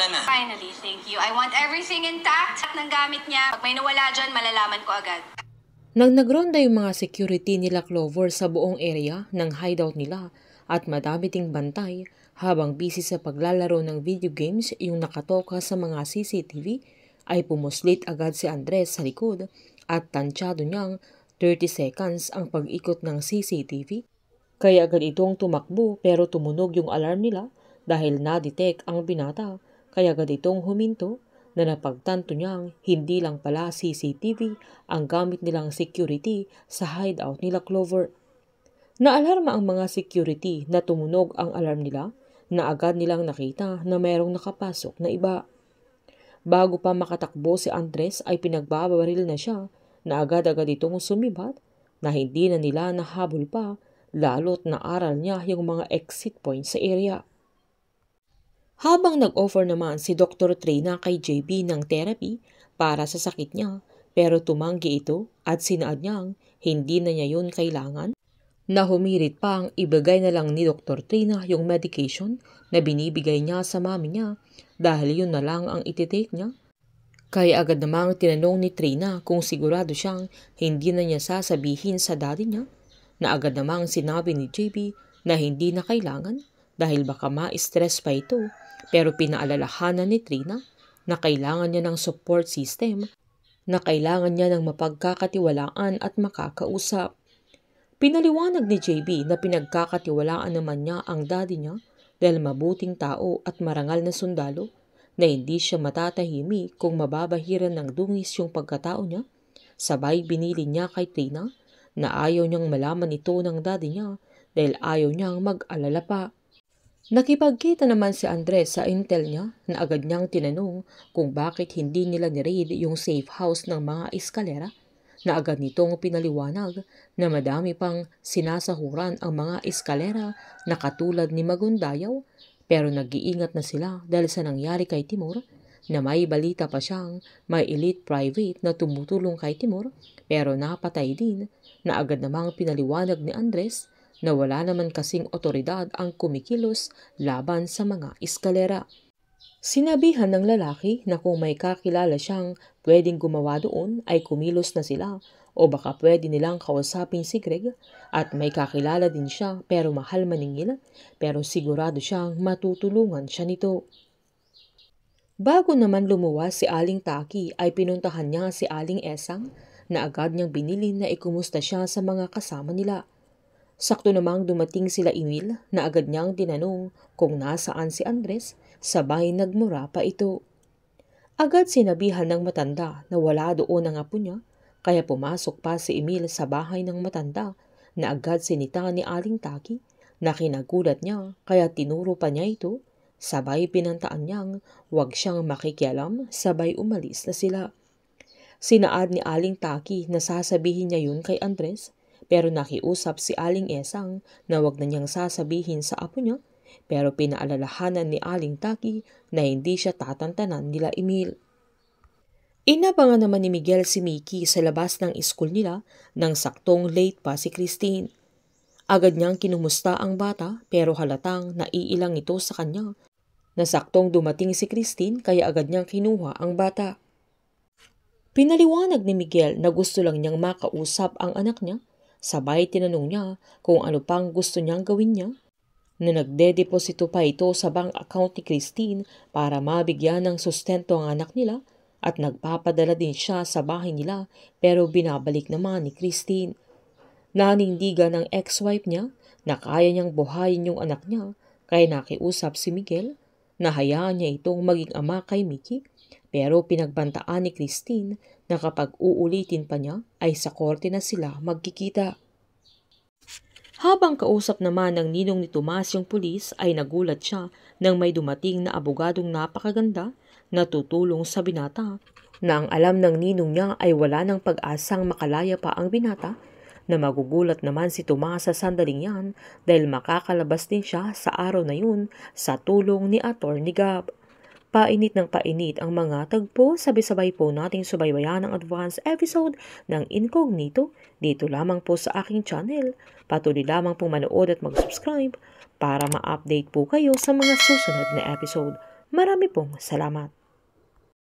Wala na. Finally, thank you. I want everything intact ng gamit niya. Pag may nawala dyan, malalaman ko agad. Nang nagronda yung mga security nila Clover sa buong area ng hideout nila at madami ding bantay habang busy sa paglalaro ng video games yung nakatoka sa mga CCTV, ay pumuslit agad si Andres sa likod at tansyado niyang 30 seconds ang pag-ikot ng CCTV. Kaya agad itong tumakbo pero tumunog yung alarm nila dahil na-detect ang binata. Kaya agad itong huminto na napagtanto niyang hindi lang pala CCTV ang gamit nilang security sa hideout nila Clover. Naalarma ang mga security na tumunog ang alarm nila na agad nilang nakita na mayroong nakapasok na iba. Bago pa makatakbo si Andres ay pinagbabaril na siya na agad-agad itong sumibat na hindi na nila nahabol pa lalo't naaral niya yung mga exit points sa area. Habang nag-offer naman si Dr. Trina kay JB ng therapy para sa sakit niya pero tumanggi ito at sinaad niyang hindi na niya yun kailangan, na humirit pa ang ibigay na lang ni Dr. Trina yung medication na binibigay niya sa mami niya dahil yun na lang ang ititake niya. Kaya agad namang tinanong ni Trina kung sigurado siyang hindi na niya sasabihin sa daddy niya, na agad namang sinabi ni JB na hindi na kailangan dahil baka ma-stress pa ito, pero pinaalalahanan ni Trina na kailangan niya ng support system, na kailangan niya ng mapagkakatiwalaan at makakausap. Pinaliwanag ni JB na pinagkakatiwalaan naman niya ang daddy niya dahil mabuting tao at marangal na sundalo, na hindi siya matatahimik kung mababahiran ng dungis yung pagkatao niya. Sabay binili niya kay Trina na ayaw niyang malaman ito ng daddy niya dahil ayaw niyang mag-alala pa. Nakipagkita naman si Andres sa intel niya na agad niyang tinanong kung bakit hindi nila ni-raid yung safe house ng mga eskalera, na agad nitong pinaliwanag na madami pang sinasahuran ang mga eskalera na katulad ni Magundayaw, pero nag-iingat na sila dahil sa nangyari kay Timur, na may balita pa siyang may elite private na tumutulong kay Timur pero napatay din, na agad namang pinaliwanag ni Andres na wala naman kasing otoridad ang kumikilos laban sa mga eskalera. Sinabihan ng lalaki na kung may kakilala siyang pwedeng gumawa doon ay kumilos na sila o baka pwede nilang kausapin si Greg, at may kakilala din siya pero mahal maningil, pero sigurado siyang matutulungan siya nito. Bago naman lumuwas si Aling Taki ay pinuntahan niya si Aling Esang na agad niyang binilin na ikumusta siya sa mga kasama nila. Sakto namang dumating sila Emil na agad niyang tinanong kung nasaan si Andres, sabay nagmura pa ito. Agad sinabihan ng matanda na wala doon ang apo niya, kaya pumasok pa si Emil sa bahay ng matanda na agad sinita ni Aling Taki, na kinagulat niya kaya tinuro pa niya ito, sabay pinantaan niyang huwag siyang makikialam, sabay umalis na sila. Sinaad ni Aling Taki na sasabihin niya yun kay Andres, pero nakiusap si Aling Esang na wag na niyang sasabihin sa apo niya, pero pinaalalahanan ni Aling Taki na hindi siya tatantanan nila Emil. Inabangan naman ni Miguel si Mickey sa labas ng school nila nang saktong late pa si Christine. Agad niyang kinumusta ang bata pero halatang naiilang ito sa kanya, na saktong dumating si Christine kaya agad niyang kinuha ang bata. Pinaliwanag ni Miguel na gusto lang niyang makausap ang anak niya, sabay tinanong niya kung ano pang gusto niyang gawin niya, na nagdedeposito pa ito sa bank account ni Christine para mabigyan ng sustento ang anak nila, at nagpapadala din siya sa bahay nila pero binabalik naman ni Christine. Nanindigan ng ex-wife niya na kaya niyang buhayin yung anak niya, kaya nakiusap si Miguel na hayaan niya itong maging ama kay Mickey, pero pinagbantaan ni Christine na kapag uulitin pa niya ay sa korte na sila magkikita. Habang kausap naman ng ninong ni Tomas yung pulis ay nagulat siya nang may dumating na abogadong napakaganda na tutulong sa binata, na ang alam ng ninong niya ay wala ng pag-asang makalaya pa ang binata, na magugulat naman si Tomas sa sandaling yan dahil makakalabas din siya sa araw na yun sa tulong ni Atty. Gab. Painit ng painit ang mga tagpo, sabay-sabay po nating subaybayan ang advance episode ng Incognito dito lamang po sa aking channel. Patuloy lamang po manood at mag-subscribe para ma-update po kayo sa mga susunod na episode. Marami pong salamat.